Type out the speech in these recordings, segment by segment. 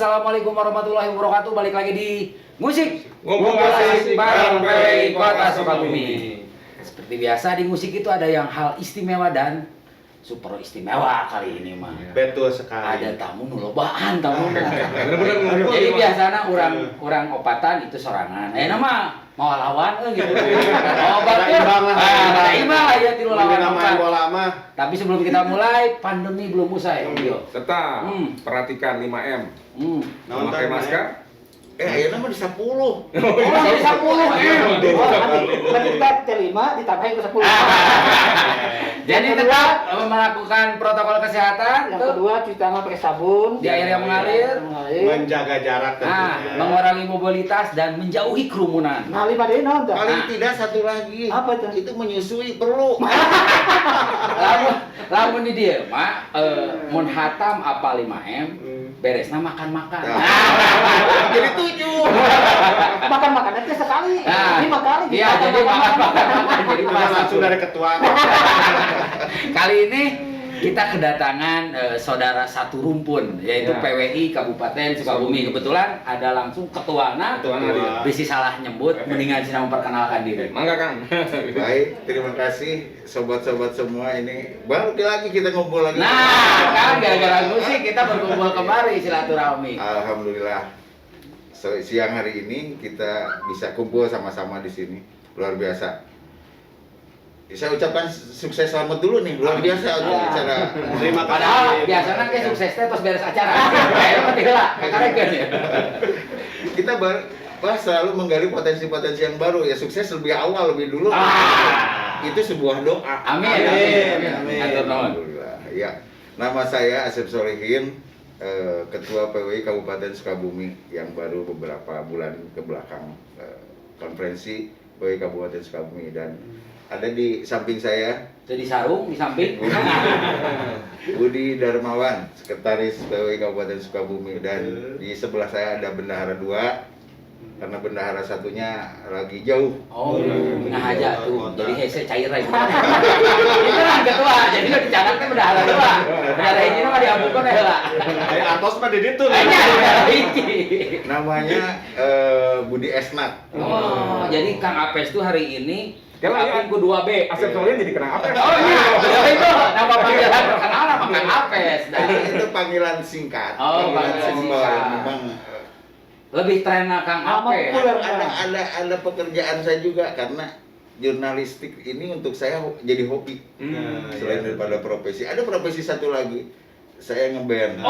Assalamualaikum warahmatullahi wabarakatuh. Balik lagi di musik Ngumpul asik bareng PWI Kota Sukabumi. Seperti biasa di musik itu ada yang hal istimewa dan super istimewa kali ini mah. Betul sekali. Ada tamu nulobaan tamu. Bener-bener ngumpul. Jadi biasanya orang opatan itu sorangan. Nama mau lawan gitu. Oh, berarti imbang lah. Imbang lah ya tilu lawan Namanya opat. bola mah. Tapi sebelum kita mulai, pandemi belum usai. Yo. Tetap perhatikan 5M. Memakai masker. Ayeuna mah di 10. Oh, jadi 10 Meningkat ke 5 ditambahin ke 10. Jadi tetap melakukan protokol kesehatan. Yang kedua cuci tangan pakai sabun. Di air yang mengalir. Menjaga jarak Nah, tentunya. mengurangi mobilitas dan menjauhi kerumunan. Nah, 5 deh naon tah? Paling tidak satu lagi. Apa itu? Itu menyusui perlu. Lamun di dia mah mun hatam apa 5M, beresna makan-makan. Jadi 7. Makan-makan aja sekali. Nah, 5 kali. iya, jadi makan-makan. Jadi Udah pas langsung dari ketua. Kali ini kita kedatangan saudara satu rumpun, yaitu Ya. PWI Kabupaten Sukabumi. Kebetulan ada langsung ketuana, Ketuana dia. bisi salah nyebut, mendingan sih memperkenalkan diri. Mangga Kang. Baik, terima kasih sobat-sobat semua ini. Baru lagi kita ngumpul lagi. Nah, kan gara-gara musik kita berkumpul kembali silaturahmi. Alhamdulillah. Siang hari ini kita bisa kumpul sama-sama di sini. Luar biasa. Saya ucapkan sukses selamat dulu nih. Luar biasa untuk acara. Terima Padahal kasih. biasanya kayak suksesnya terus beres acara. Kayak penting lah, kakareken ya. Kita selalu menggali potensi-potensi yang baru ya. Sukses lebih awal, lebih dulu. Itu sebuah doa. Amin. Amin. Atur nuhun. Alhamdulillah. Ya. Nama saya Asep Solihin, Ketua PWI Kabupaten Sukabumi yang baru beberapa bulan ke belakang konferensi PWI Kabupaten Sukabumi, dan ada di samping saya Jadi sarung di samping. Budi Darmawan, Sekretaris PWI Kabupaten Sukabumi, dan di sebelah saya ada bendahara 2 karena bendahara satunya lagi jauh. Oh, nah aja tuh. Jadi hese cair aja. Itu kan ketua, jadi lo dicatat kan bendahara dua. Bendahara ini mah diampukan heula. Atos mah di ditu. Namanya Budi Esnat. Oh, jadi Kang Apes tuh hari ini Kalau tapi ku 2B. Asep Solihin jadi kena apa? Oh iya, itu nama panggilan terkenal nama Kang Apes. Itu panggilan singkat. Oh, panggilan simpel. singkat. Memang Lebih tren Kang Apes. ada pekerjaan saya juga, karena jurnalistik ini untuk saya jadi hobi. Selain daripada profesi, ada profesi satu lagi, saya ngeband.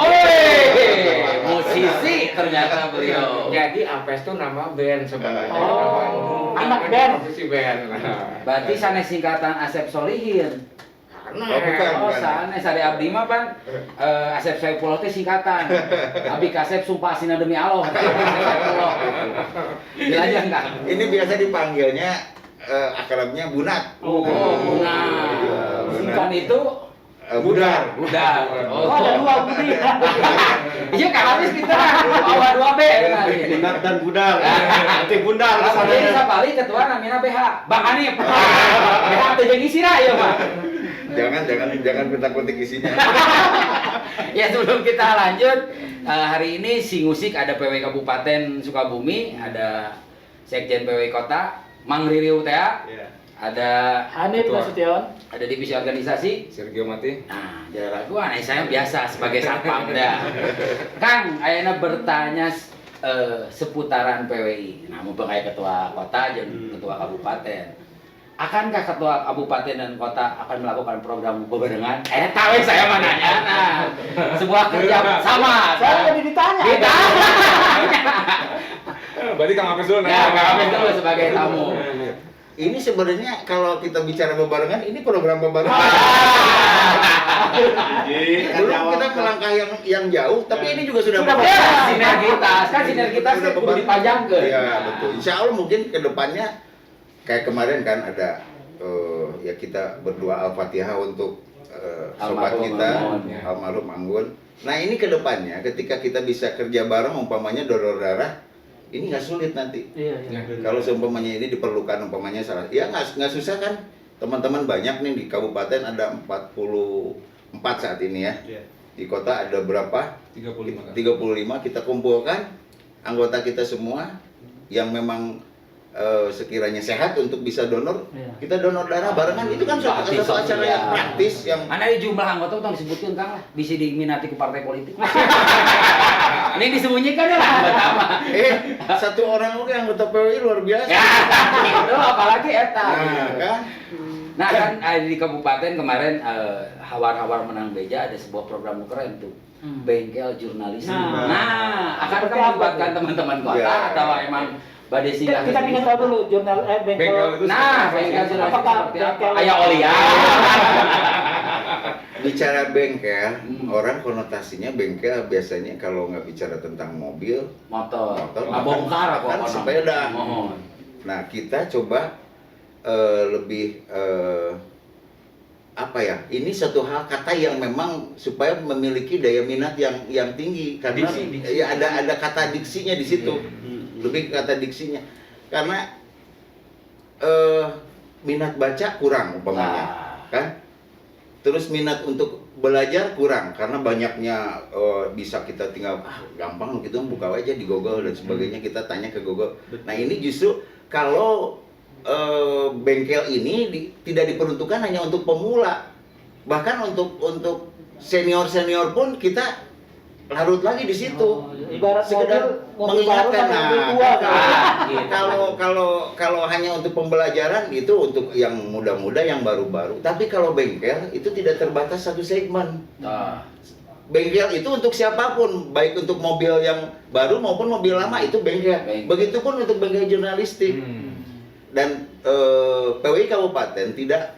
Musisi ternyata beliau. Jadi Apes itu nama band sebenarnya. Oh, anak band. Posisi band. Berarti sanes singkatan Asep Solihin. Oh, bukan. Oh, sanes Sade Abdi mah pan Asep Saipullah teh singkatan. Abi Kasep sumpah asina demi Allah. Saipullah. Dilanjut Kang. Ini biasa dipanggilnya akrabnya Bunat. Oh, benar. Singkatan itu Budar. Budar. Oh, ada 2 Budi. Iya Kang habis kita bawa 2B. Bunat dan budar. Nanti bundar Jadi kesananya. sabali ketua namina BH. Bang Hanif. BH teh jeung isira ieu mah. Jangan bentak-bentik isinya. Ya sebelum kita lanjut, hari ini si Ngusik ada PW Kabupaten Sukabumi, ada Sekjen PW Kota, Mang Ririu Tea, ada Hanif Ketua. Nasution. ada divisi organisasi. Sergio Mati. Nah, jadi lagu aneh saya biasa sebagai satpam dah. Kang, ayeuna bertanya seputaran PWI. Nah, mumpung aya ketua kota jeung ketua kabupaten. Akankah ketua kabupaten dan kota akan melakukan program bebarengan? Tahu saya mah nanya. Nah, sebuah kerja sama. Saya tadi ditanya. Berarti Kang Apes dulu. Ya, Kang Apes dulu sebagai tamu. Ini sebenarnya kalau kita bicara bebarengan, ini program bebarengan. Dulu kita melangkah yang jauh, tapi ini juga sudah Ya, bebarengan. sinergitas. Kan sinergitas Sudah itu kudu dipajangkeun. Iya, betul. Insya Allah mungkin ke depannya kayak kemarin kan ada ya kita berdoa Al-Fatihah untuk sobat Almarhum kita Anggun, ya. almarhum Anggun. Nah, ini ke depannya ketika kita bisa kerja bareng, umpamanya donor darah, ini nggak sulit nanti. Iya, iya. Kalau seumpamanya ini diperlukan, umpamanya salah, ya nggak susah kan. Teman-teman banyak nih di kabupaten, ada 44 saat ini ya. Di kota ada berapa? 35. 35 kita kumpulkan anggota kita semua yang memang sekiranya sehat untuk bisa donor, Iya. kita donor darah barengan. Itu kan satu Praktis, acara yang iya. praktis yang Mana ada jumlah anggota utang disebutkan Kang lah, bisa diminati ke partai politik. Ini disembunyikan ya lah anggota mah. satu orang oke anggota PWI luar biasa. Ya, itu apalagi eta. Nah, kan? Nah kan di kabupaten kemarin Hawar-Hawar Menang Beja ada sebuah program keren tuh. Bengkel jurnalis. Nah, akan Seperti kamu apa buatkan tuh? teman-teman kota Ya. atau emang Bade singgah? Kita ingin tahu dulu jurnal Bengkel bengkel. itu Nah, seperti bengkel apa? jurnalis Apakah seperti apa? bengkel- Ayah Olia. Bicara bengkel, orang konotasinya bengkel biasanya kalau nggak bicara tentang mobil, Motor. Motor. Bongkar kok. Kan sepeda. Mohon. Nah, kita coba lebih apa ya? Ini satu hal kata yang memang supaya memiliki daya minat yang tinggi karena Diksi. ya ada kata diksinya di situ. Lebih ke kata diksinya. Karena minat baca kurang umpamanya, kan? Terus minat untuk belajar kurang karena banyaknya bisa kita tinggal gampang gitu buka aja di Google dan sebagainya, kita tanya ke Google. Nah, ini justru kalau bengkel ini tidak diperuntukkan hanya untuk pemula, bahkan untuk senior pun kita larut lagi di situ. Ibarat Sekedar mobil baru mengingatkan. sama mobil Nah, tua. kalau hanya untuk pembelajaran itu untuk yang muda-muda yang baru-baru. Tapi kalau bengkel itu tidak terbatas satu segmen. Nah, Bengkel itu untuk siapapun, baik untuk mobil yang baru maupun mobil lama itu bengkel. Bengkel. Begitupun untuk bengkel jurnalistik. Dan PWI Kabupaten tidak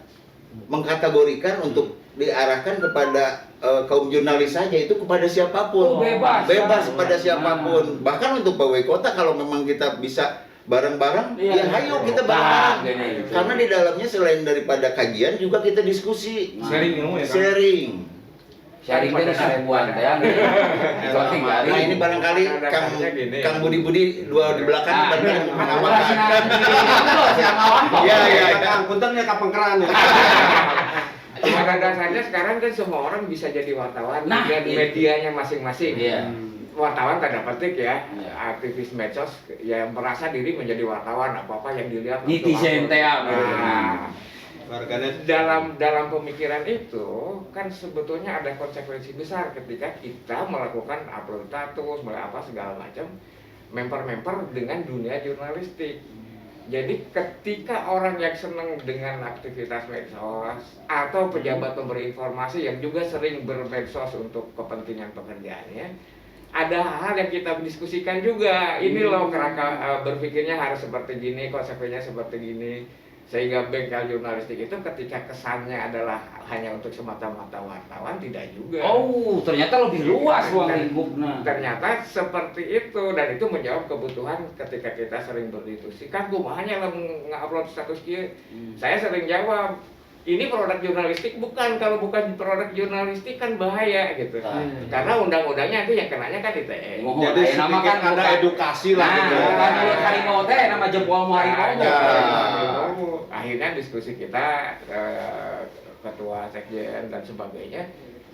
mengkategorikan untuk diarahkan kepada kaum jurnalis saja, itu kepada siapapun. Oh, bebas. Bebas kepada Nah. siapapun. Bahkan untuk PWI Kota kalau memang kita bisa bareng-bareng, Iya. ya ayo kita Nah, bareng. gini, gitu. Karena di dalamnya selain daripada kajian juga kita diskusi. Sharing ilmu ya kan? Sharing. sharing teh seribuan teh. Closing hari. Nah, ini barangkali Ada Kang kasusnya gini. Kang Budi dua di belakang Ah, barangkali Apa menambahkan. sih si Amawan kok? Iya, iya. Kang, punten ya kapeng keran ya. Pada dasarnya sekarang kan semua orang bisa jadi wartawan Nah, dengan itu. medianya masing-masing. Iya. Wartawan tanda petik ya, Iya. aktivis medsos yang merasa diri menjadi wartawan, apa-apa yang dilihat Netizen teh, Nah, Warganet dalam pemikiran itu kan sebetulnya ada konsekuensi besar ketika kita melakukan upload status, apa segala macam, memper-memper dengan dunia jurnalistik. Jadi ketika orang yang senang dengan aktivitas medsos atau pejabat pemberi informasi yang juga sering bermedsos untuk kepentingan pekerjaannya, ada hal yang kita diskusikan juga. Ini loh kerangka berpikirnya harus seperti gini, konsekuensinya seperti gini. Sehingga bengkel jurnalistik itu ketika kesannya adalah hanya untuk semata-mata wartawan, tidak juga. Oh, ternyata lebih luas ruang Dan lingkupnya. ternyata seperti itu, dan itu menjawab kebutuhan ketika kita sering berdiskusi. Kan hanya nge-upload status kia. Saya sering jawab, ini produk jurnalistik bukan, kalau bukan produk jurnalistik kan bahaya gitu. Karena undang-undangnya itu yang kenanya kan ITE. Mohon, jadi aya nama kan sedikit ada bukan- edukasi lah Nah, gitu. bukan mulut harimau teh, nama jempolmu harimau. Ada. Akhirnya diskusi kita ketua sekjen dan sebagainya,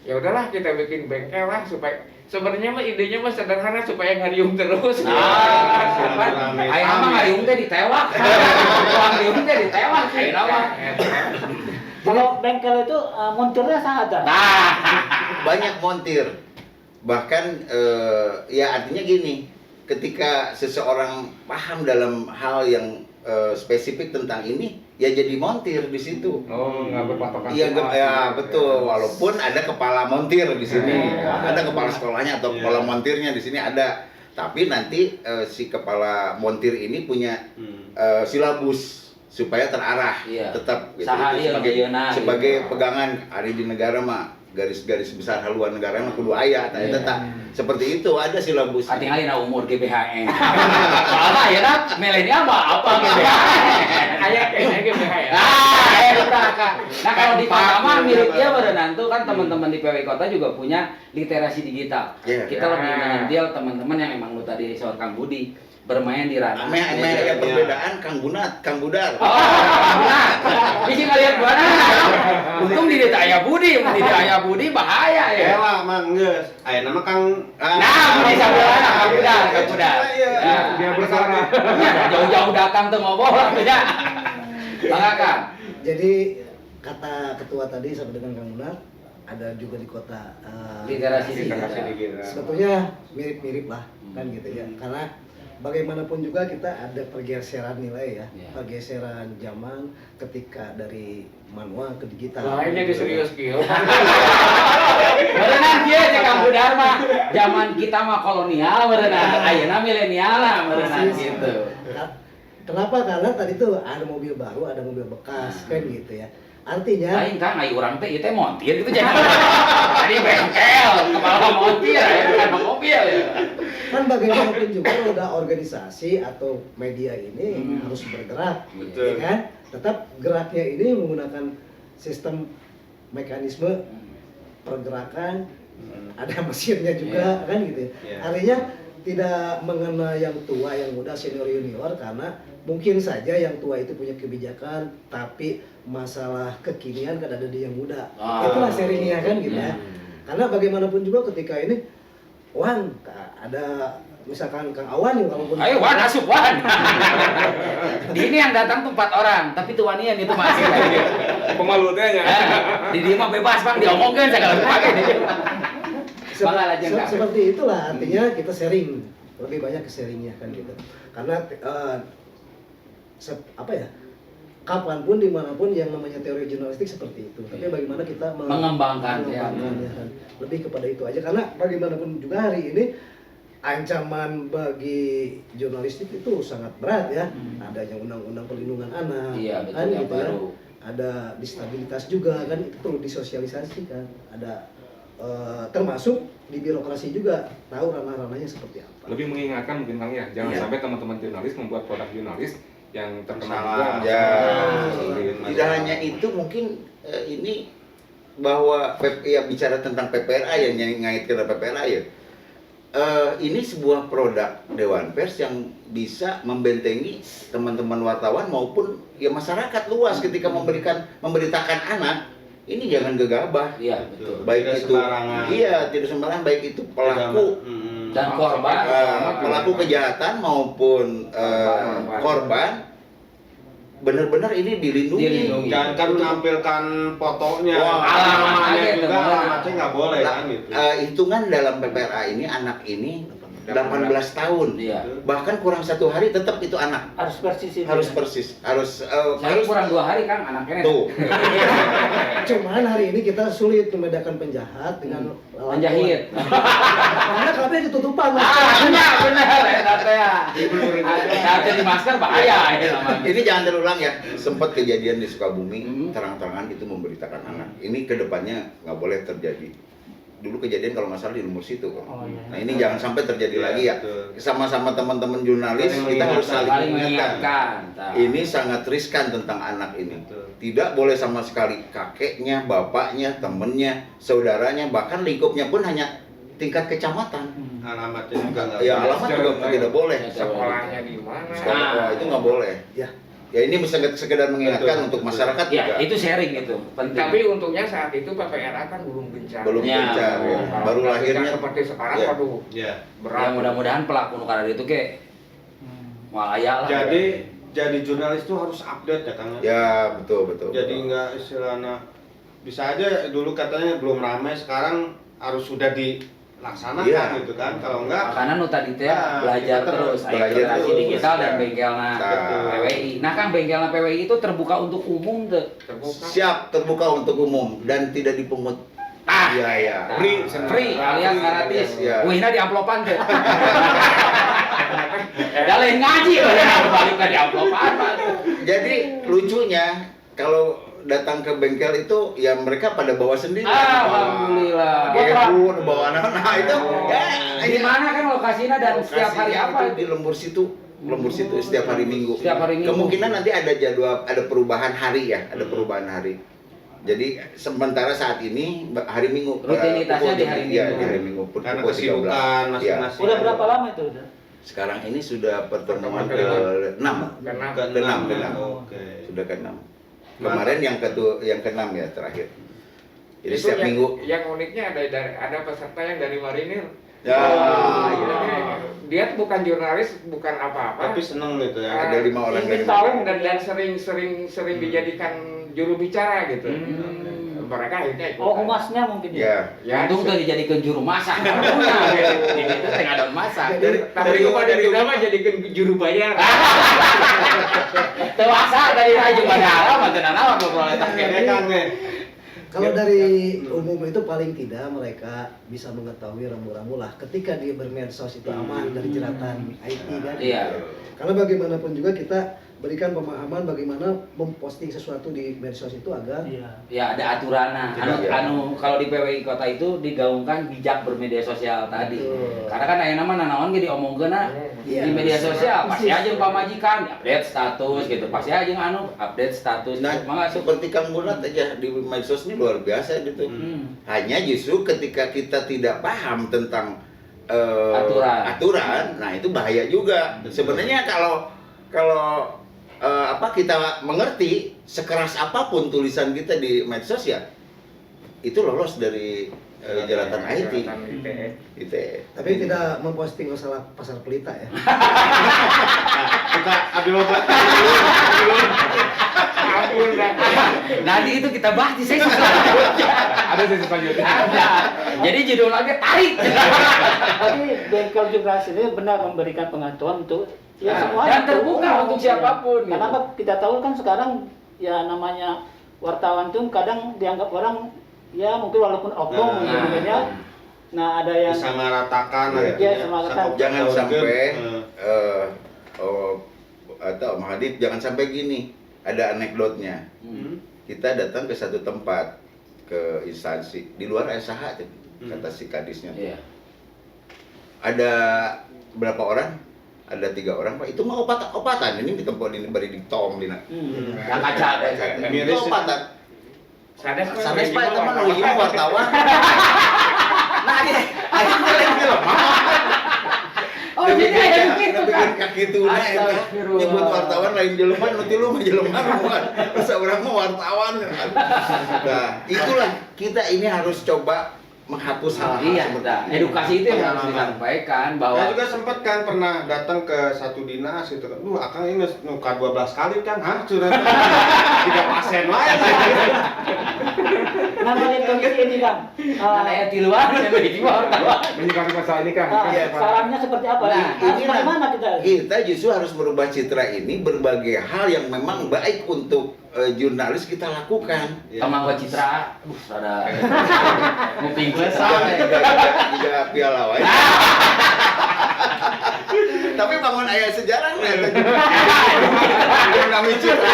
ya udahlah kita bikin bengkel lah supaya sebenarnya mah idenya mah sederhana supaya ngariung terus. Nah, siapa? Ayo nama ngariung teh ditewak. Ngariung teh ditewak. Ayo nama. Kalau bengkel itu montirnya sangat ada. Nah, Banyak montir. Bahkan ya artinya gini, ketika seseorang paham dalam hal yang spesifik tentang ini, ya jadi montir di situ. Oh, nggak berpatokan. Iya, semua. ya betul. Walaupun ada kepala montir di sini, Ya. ada kepala sekolahnya atau Ya. kepala montirnya di sini ada. Tapi nanti si kepala montir ini punya silabus supaya terarah, Iya. tetap gitu. Saha Itu ieu ngayeuna, sebagai gitu. pegangan hari di negara mah garis-garis besar haluan negara mah kudu aya, tah eta Iya. tah. Seperti itu ada silabus. tinggalin umur GBHN. Soalnya ya nak milenial mah apa GBHN? Kayak kayaknya gitu ya. Nah kalau di kota mah miliknya berenantu kan teman-teman di PWI Kota juga punya literasi digital. Iya. Kita lebih menyentil teman-teman yang emang lu tadi soal Kang Budi bermain di ranah Ame ada perbedaan Kang Bunat, Kang Budar. Oh, nah, bisa ngeliat gua nah. Untung di desa Ayah Budi, bahaya ya. Elah mang geus. Aya nama Kang Nah, bisa bola Kang Budar, Kang Budar. Iya. Dia bersalah. Jauh-jauh datang tuh mau bola tidak. Bang Akang. Jadi kata ketua tadi sama dengan Kang Munar ada juga di kota Literasi Literasi ya. digital. Sebetulnya mirip-mirip lah kan gitu ya. Karena bagaimanapun juga kita ada pergeseran nilai ya, Ya. pergeseran zaman ketika dari manual ke digital. Nah, ini jadi serius gitu. Merenang dia cek Kang Budar mah. Zaman kita mah kolonial merenang, ayeuna milenial lah merenang Persis. gitu. Kenapa? Karena tadi tuh ada mobil baru, ada mobil bekas kan gitu ya. Artinya Lain kan ayo urang teh ieu teh montir gitu jangan. Tadi bengkel, kepala montir ya bukan mobil ya. kan bagaimanapun juga roda organisasi atau media ini harus bergerak, Betul. ya kan? Tetap geraknya ini menggunakan sistem mekanisme pergerakan, ada mesinnya juga kan gitu. Iya. Artinya tidak mengenal yang tua, yang muda, senior, junior karena mungkin saja yang tua itu punya kebijakan, tapi masalah kekinian kan ada di yang muda. Ah. Itulah sharingnya kan gitu ya. Karena bagaimanapun juga ketika ini Wan, ada misalkan Kang Awan nih walaupun Ayo Wan asup Wan. Di ini yang datang tuh 4 orang, tapi tuanian itu masih. Pemalu teh nya. Di dia mah bebas Bang, diomongkeun segala pakai di dia. Bangga aja enggak. seperti itulah artinya kita sharing, lebih banyak ke sharingnya kan gitu. Karena apa ya? Kapanpun dimanapun yang namanya teori jurnalistik seperti itu. Tapi bagaimana kita Mengembangkan, ya. mengembangkannya kan. Lebih kepada itu aja karena bagaimanapun juga hari ini ancaman bagi jurnalistik itu sangat berat ya. Adanya undang-undang perlindungan anak, Iya, betul, kan yang gitu ya. baru. Ada disabilitas juga kan itu perlu disosialisasikan. Ada termasuk di birokrasi juga tahu ranah-ranahnya seperti apa. Lebih mengingatkan mungkin Kang ya, jangan Iya. sampai teman-teman jurnalis membuat produk jurnalis yang terkenal Salah. juga. Ya, Masalah. tidak hanya itu mungkin ini bahwa ya bicara tentang PPRA yang ngait ke PPRA ya. Ini sebuah produk Dewan Pers yang bisa membentengi teman-teman wartawan maupun ya masyarakat luas ketika memberitakan anak. Ini jangan gegabah. Iya, betul. Baik Tidak itu sembarangan. iya, tidak sembarangan baik itu pelaku Dan korban. pelaku kejahatan maupun korban benar-benar ini dilindungi. Dilindungi. Jangan kan menampilkan fotonya, Wah, alamatnya alamatnya gitu, juga, benar. alamatnya nggak boleh Nah, kan gitu. hitungan dalam PPRA ini anak ini 18 tahun. Iya. Bahkan kurang 1 hari tetap itu anak. Harus persis ini. Harus persis. Harus Saya kurang 2 hari Kang anaknya. tuh. Cuman hari ini kita sulit membedakan penjahat dengan lawan Penjahit. Karena kabel ditutupan. Benar eta teh. Ada di masker bahaya ini namanya. Ini jangan terulang ya. Sempat kejadian di Sukabumi, terang-terangan itu memberitakan anak. Ini kedepannya nggak boleh terjadi. Dulu kejadian kalau nggak salah di Lumur Situ. Oh, iya. Nah ini jangan sampai terjadi Iya, lagi ya. betul. Sama-sama teman-teman jurnalis Saling kita harus mengingatkan. saling Saling mengingatkan. mengingatkan. Ini sangat riskan tentang anak ini. Betul. Tidak boleh sama sekali kakeknya, bapaknya, temennya, saudaranya, bahkan lingkupnya pun hanya tingkat kecamatan. Alamatnya juga nggak Ya boleh. alamat juga tidak boleh. Sekolahnya di mana? Wah, itu nggak boleh. Ya ini sekedar mengingatkan Betul, untuk betul. masyarakat Ya, juga. itu sharing itu. Penting. Tapi untungnya saat itu PPRA kan belum gencar. Belum Ya. gencar ya. Kalau Baru udah lahirnya. gencar seperti sekarang, Ya. waduh, Ya. Ya berat. mudah-mudahan pelaku nu karena itu ke malaya lah. Jadi jurnalis tuh harus update ya Kang. Ya betul betul. Jadi betul. nggak istilahnya bisa aja dulu katanya belum ramai, sekarang harus sudah dilaksanakan Iya. gitu kan. Kalau enggak Makanya nu tadi teh Ya, belajar kita terus, belajar literasi terus, digital dan ya. bengkelna Betul. PWI. Nah, Kang bengkelna PWI itu terbuka untuk umum tuh. Terbuka. Siap terbuka untuk umum dan tidak dipungut. Ah, Iya ya. free alias gratis. Iya. Wihna di amplopan tuh. Dah lain ngaji lah balik ke di amplopan. Jadi lucunya kalau datang ke bengkel itu ya mereka pada bawa sendiri. Alhamdulillah. Gebun, bawa anak. Nah itu ya. Di mana kan lokasinya dan setiap hari Lokasinya apa? itu di Lembur Situ. Lembur Situ setiap hari Minggu. Setiap hari Minggu. Kemungkinan nanti ada jadwal, ada perubahan hari ya, ada perubahan hari. Jadi sementara saat ini hari Minggu. Rutinitasnya pukul di hari Iya, Minggu. di hari Minggu. karena pukul 13. kesibukan Iya. masing-masing. Udah berapa lama itu udah? Sekarang ini sudah pertemuan Pertemuan ke-6. Karena Ke-6. Oke. Sudah ke-6. Kemarin yang ke-6 ya terakhir. Jadi itu setiap yang, minggu. yang uniknya ada peserta yang dari marinir. Ya, Jadi, dia bukan jurnalis, bukan apa-apa. Tapi seneng gitu ya. Ada 5 orang ingin dari tahu marinir. dan sering dijadikan juru bicara gitu. Mereka akhirnya ikut. Oh, humasnya mungkin ya. Ya, Untung tuh dijadikan juru masak. Ini tuh tengah daun masak. Tapi kepada kita mah jadikan juru bayar. Tuh masak dari Raja Bandara, mantan anak proletar Ya kan nih. Kalau dari umum itu paling tidak mereka bisa mengetahui rambu-rambu lah ketika dia bermedsos itu aman dari jeratan IT kan. Iya. Karena bagaimanapun juga kita berikan pemahaman bagaimana memposting sesuatu di medsos itu agar Iya. Ya ada aturannya. Anu kalau di PWI kota itu digaungkan bijak bermedia sosial tadi. Betul. Karena kan aya nama nanaon ge diomongkeun Iya. di media sosial pasti aja pamajikan update status gitu. Pasti aja update status. Nah, Mangga seperti Kang Bunat aja di medsos ini luar biasa gitu. Hanya justru ketika kita tidak paham tentang aturan, nah itu bahaya juga. Sebenarnya kalau kita mengerti sekeras apapun tulisan kita di medsos ya itu lolos dari jeratan IT. Jeratan ITE. tapi tidak memposting masalah pasar pelita ya. Kita ambil obat. Ampun dah. Nanti itu kita bahas di sesi Ada sesi selanjutnya. ada. Jadi judul lagi tarik. Tapi bengkel jurnalis ini benar memberikan pengetahuan untuk ya Nah, semua dan terbuka untuk siapapun, gitu. Karena kita tahu kan sekarang ya namanya wartawan tuh kadang dianggap orang ya mungkin walaupun oknum Nah. mungkin ya. Nah, ada yang Disamaratakan lah gitu. Iya, disamaratakan. Jangan sampai Eh. atau Mahadip jangan sampai gini. Ada anekdotnya. Kita datang ke satu tempat, ke instansi di luar SH kata si kadisnya. Iya. Ada berapa orang? Ada 3 orang, Pak. Itu mah obatan. Ini di tempat ini bari ditong dina. Yang kaca ada. Itu obatan. Sanes Sanes Pak itu mah nu hiji wartawan. Nah, akhirnya film. Oh, jadi ada gitu bikin kan. kaki tuna eta. Astagfirullah. Nyebut wartawan lain jelema, nu tilu mah jelema bukan. Terus orang mah wartawan. Nah, itulah kita ini harus coba menghapus hal-hal Iya, seperti nah, ini. edukasi itu yang harus disampaikan Saya bahwa juga sempat kan pernah datang ke satu dinas gitu kan. Akang ini nuka 12 kali kan hancur. 3 pasien lain. namanya kondisi ini kan. mana ya di luar yang di luar Menyikapi masalah ini Kang. Iya, Pak. Sarannya seperti apa? Nah, Harus inilah bagaimana kita justru harus merubah citra ini berbagai hal yang memang baik untuk jurnalis kita lakukan. Tamangga Citra ada nguping plus Juga piala wae. Tapi bangun ayah sejarah nami citra.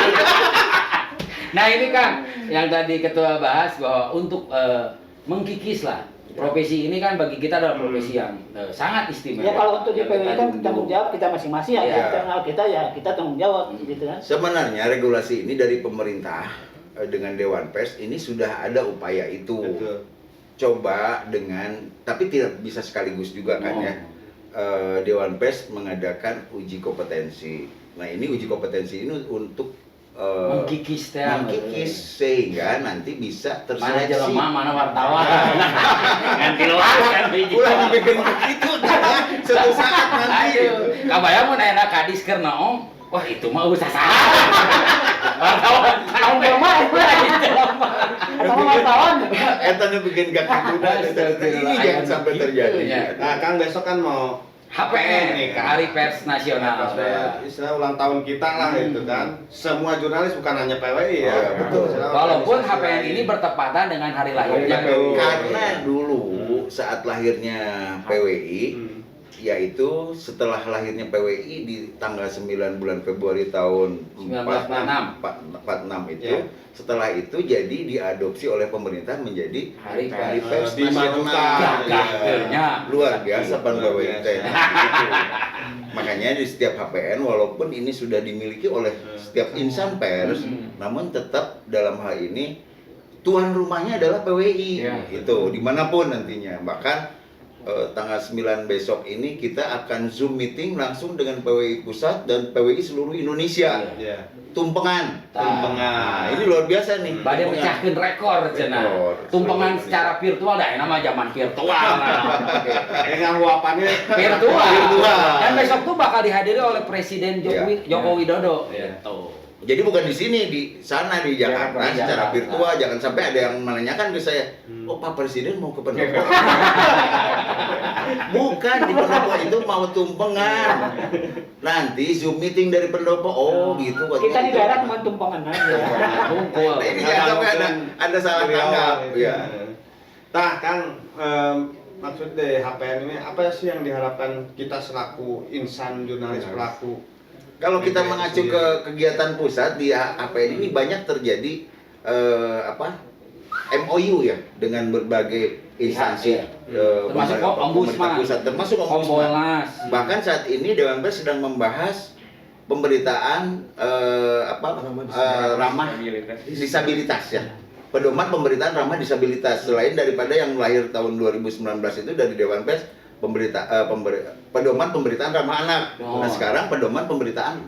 nah ini Kang yang tadi ketua bahas bahwa untuk mengkikis lah profesi ini kan bagi kita adalah profesi yang sangat istimewa. Ya kalau untuk di Yang PWI kita kan junjung. tanggung jawab kita masing-masing ya, Iya. internal kita ya kita tanggung jawab gitu kan. Sebenarnya regulasi ini dari pemerintah dengan Dewan Pers ini sudah ada upaya itu. Betul. Coba dengan tapi tidak bisa sekaligus juga kan ya. Dewan Pers mengadakan uji kompetensi. Nah, ini uji kompetensi ini untuk mengkikis teh mengkikis sehingga nanti bisa mana terseleksi. jelema mana wartawan ganti luar kan Ulah dibikin begitu suatu saat nanti. aduh kabayang mun aya kadis keur naon wah itu mah usaha saha wartawan Tahun jelema atau wartawan. Eta nu bikin kaki kuda. Ini jangan sampai terjadi. Iya. Nah, Kang besok kan mau HPN nih kan. Hari Pers Nasional. Istilah ulang tahun kita lah itu kan. Semua jurnalis bukan hanya PWI ya. Oh, ya, betul. Istilah Walaupun organisasi HPN lain. ini bertepatan dengan hari lahirnya. Betul. Karena dulu saat lahirnya PWI, yaitu setelah lahirnya PWI di tanggal 9 bulan Februari tahun 46 itu, Ya. setelah itu jadi diadopsi oleh pemerintah menjadi Hari Hari Pers. Pers Dimajukan. Nasional. Gagahnya. Luar biasa pan Luar PWI biasa. teh. Gitu. Makanya di setiap HPN walaupun ini sudah dimiliki oleh setiap insan pers, namun tetap dalam hal ini tuan rumahnya adalah PWI. Ya. Itu dimanapun nantinya. Bahkan tanggal 9 besok ini kita akan Zoom meeting langsung dengan PWI Pusat dan PWI seluruh Indonesia. Iya. Tumpengan. Tumpengan. Ini luar biasa nih. Bade tumpengan. mecahkeun rekor cenah. Rekor. Tumpengan Seluruh secara virtual dah nama zaman virtual. Dengan luapannya Virtual. Dan besok tuh bakal dihadiri oleh Presiden Iya. Joko Widodo. Iya. Gitu. Jadi bukan di sini, di sana di Jakarta Jakarta. secara Jakarta. virtual. Jangan sampai ada yang menanyakan ke saya, oh Pak Presiden mau ke pendopo? Bukan, di pendopo itu mau tumpengan. Nanti Zoom meeting dari pendopo. Oh gitu. Kita di Itu. daerah cuma tumpangan aja. Bungkul. Nah, ini jangan sampai ada salah tanggap. Ya. Nah, Kang, maksud dari HPN ini apa sih yang diharapkan kita selaku insan jurnalis pelaku? Kalau kita BPN mengacu sendiri. ke kegiatan pusat di APN ini banyak terjadi MOU ya dengan berbagai instansi, Termasuk pemerintah Ombudsman, pusat, termasuk Ombudsman. Kompolnas. Bahkan saat ini Dewan Pers sedang membahas pemberitaan ramah disabilitas ya. Pedoman pemberitaan ramah disabilitas selain daripada yang lahir tahun 2019 itu dari Dewan Pers pedoman pemberitaan ramah anak. Oh. Nah, sekarang pedoman pemberitaan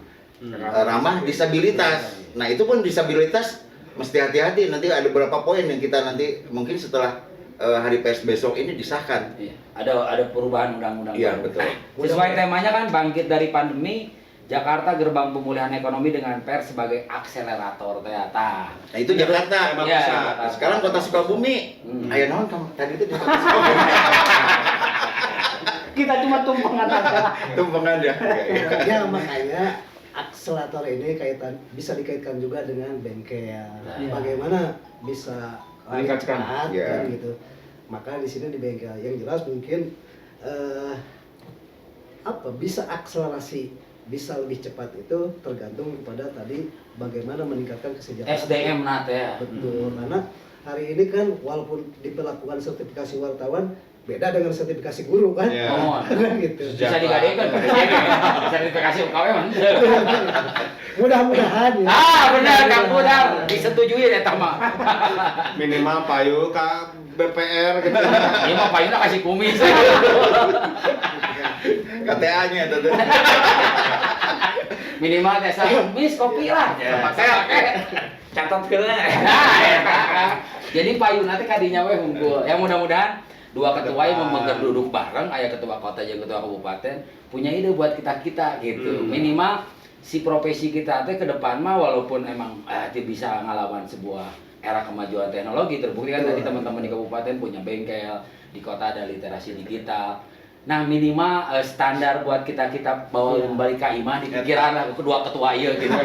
ramah disabilitas. Nah, itu pun disabilitas mesti hati-hati, nanti ada beberapa poin yang kita nanti mungkin setelah hari pers besok ini disahkan. Iya. Ada perubahan undang-undang. Iya, baru. betul. Sesuai temanya kan bangkit dari pandemi, Jakarta gerbang pemulihan ekonomi dengan pers sebagai akselerator ternyata. Nah, itu Jakarta. Emang Iya, bisa. Jakarta. Nah, sekarang Kota Sukabumi. Ayo naon kamu tadi itu di Kota Sukabumi. Kita cuma tumpangan aja. Tumpengan ya. Ya makanya akselerator ini bisa dikaitkan juga dengan bengkel. Bagaimana bisa Meningkatkan. cepat, Ya. kan gitu. Maka di sini di bengkel yang jelas mungkin bisa akselerasi, bisa lebih cepat itu tergantung kepada tadi bagaimana meningkatkan kesejahteraan SDM nat ya. Betul, karena hari ini kan walaupun diperlakukan sertifikasi wartawan beda dengan sertifikasi guru kan. Iya. Oh, Kan gitu. bisa digadekan sertifikasi UKW mah. Mudah-mudahan ya. Benar Kang Budar disetujui eta mah. Minimal payu ke BPR gitu. Ieu mah payuna kasih kumis. KTA-nya itu tuh. Minimal desa kumis kopi lah. Saya Catat heula. Jadi payuna teh kadinya we unggul. Ya mudah-mudahan dua ketua yang memegang duduk bareng, aya ketua kota jeung ketua kabupaten punya ide buat kita gitu. Minimal si profesi kita teh ke depan mah walaupun emang bisa ngelawan sebuah era kemajuan teknologi, terbukti kan tadi teman-teman di kabupaten punya bengkel, di kota ada literasi digital. Nah minimal standar buat kita bawa kembali ke imah di pikiran lah kedua ketua ieu gitu.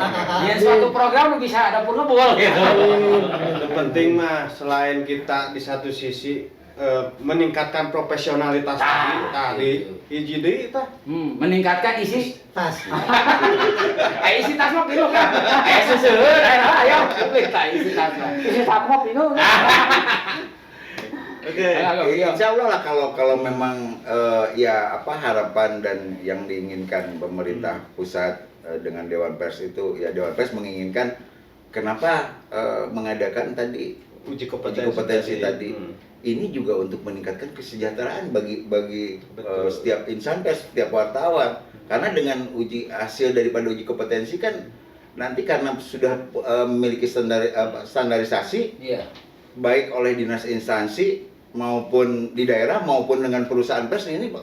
Ya suatu program bisa ada pun ngebol gitu. Yang penting mah selain kita di satu sisi meningkatkan profesionalitas tadi hiji deui tah. Meningkatkan isi Tas. isi tas mah pinuh kan. Seseueur ayo isi tas mah. Isi takmok itu. Oke. Insya Allah lah kalau memang harapan dan yang diinginkan pemerintah pusat dengan Dewan Pers itu ya Dewan Pers menginginkan kenapa mengadakan tadi uji kompetensi tadi. Ini juga untuk meningkatkan kesejahteraan bagi setiap insan pers, setiap wartawan. Karena dengan hasil daripada uji kompetensi kan nanti karena sudah memiliki standarisasi Iya. baik oleh dinas instansi maupun di daerah maupun dengan perusahaan pers ini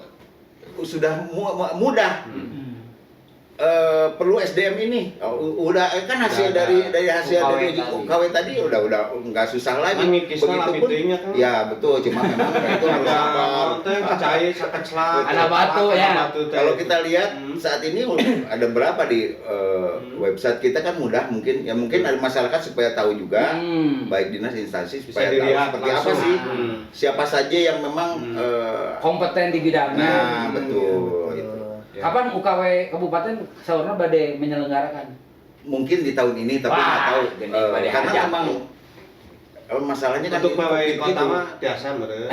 sudah mudah. Perlu SDM ini udah kan hasil dari hasil UKW dari tadi. UKW tadi udah nggak susah lagi. Mengikisnya lah pintunya kan. Ya betul, cuma memang itu harus sabar. Kecai sakaclak. Ada batu ya. Kalau kita lihat saat ini ada berapa di website kita kan mudah mungkin ada masyarakat supaya tahu juga baik dinas instansi Bisa supaya tahu dilihat seperti apa langsung. sih siapa saja yang memang Kompeten di bidangnya. nah betul gitu. Kapan UKW kabupaten saurna bade menyelenggarakan? Mungkin di tahun ini tapi Wah, nggak tahu gini, pada karena ajak. memang masalahnya kan Untuk di PWI COVID kota itu. mah biasa meureun.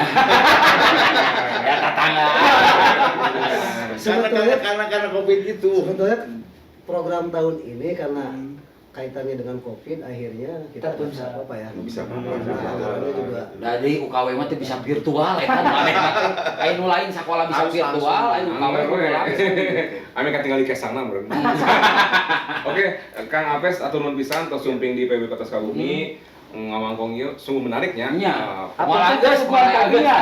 Ya tetangga. karena COVID itu Sebetulnya program tahun ini karena kaitannya dengan COVID akhirnya kita Tertunda. bisa apa ya? Bisa Anggarannya juga. Dari UKW mah teh bisa virtual eta maneh. Aya nu lain sekolah bisa Harus virtual, aya UKW kudu langsung. Kami kan tinggal di Kesana, bro. Oke, Kang Apes atau Nun Pisan tos sumping di PW Kota Sukabumi. Ngawangkong ieu sungguh menariknya. Nya. Apa Moal sih geus, kesukaan moal kopinya?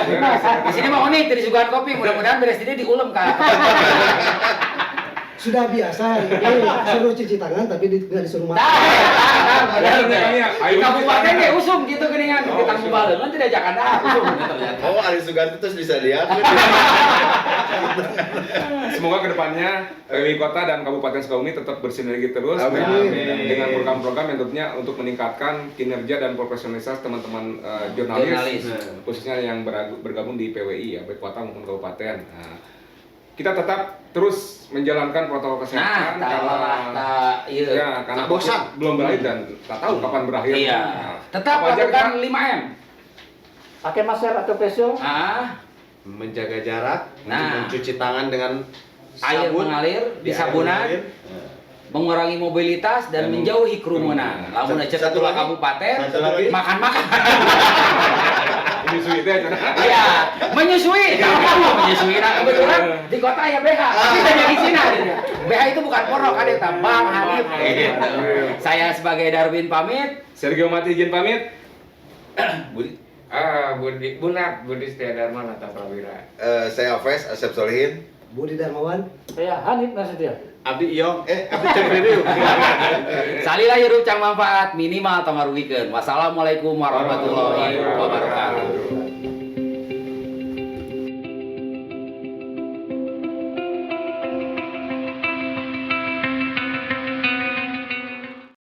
geus. Di sini mah unik dari suguhan kopi, mudah-mudahan beres ini diulem ka. Sudah biasa ini suruh cuci tangan tapi nggak disuruh makan. Di kabupaten ge usum gitu geuningan, di tanggung baleungan teh diajakan dah usum ternyata. Oh, Ali Suganti terus bisa lihat. Semoga kedepannya PWI Kota dan Kabupaten Sukabumi tetap bersinergi terus Amin. dengan program-program yang tentunya untuk meningkatkan kinerja dan profesionalitas teman-teman jurnalis, khususnya yang bergabung di PWI ya, baik kota maupun kabupaten. Nah, kita tetap terus menjalankan protokol kesehatan Iya. karena bosan. belum berakhir dan tak tahu kapan berakhir. Iya. Nah, Tetap apa aja, lakukan Kak? 5M. Pakai masker atau facial. Menjaga jarak, Nah. mencuci tangan dengan Air sabun, mengalir di air sabunan, mengalir. mengurangi mobilitas dan menjauhi kerumunan. Lamun Satu aja ketua lagi. kabupaten, Satu lagi. makan-makan. Menyusui teh cenah. Iya, menyusui. Kalau kamu menyusui, nah kebetulan di kota ya BH. Tapi hanya di sini adanya. BH itu bukan porno, kan itu Bang Hanif. Saya sebagai Darwin pamit. Sergio Mati izin pamit. Budi. Budi Setiadarma Nata Prawira. Saya Afes Asep Solihin. Budi Darmawan. Saya Hanif Nasution. Abdi Iyong, Abdi Cepriu. Salila hirup cang manfaat minimal tong ngarugikeun. Wassalamualaikum warahmatullahi wabarakatuh.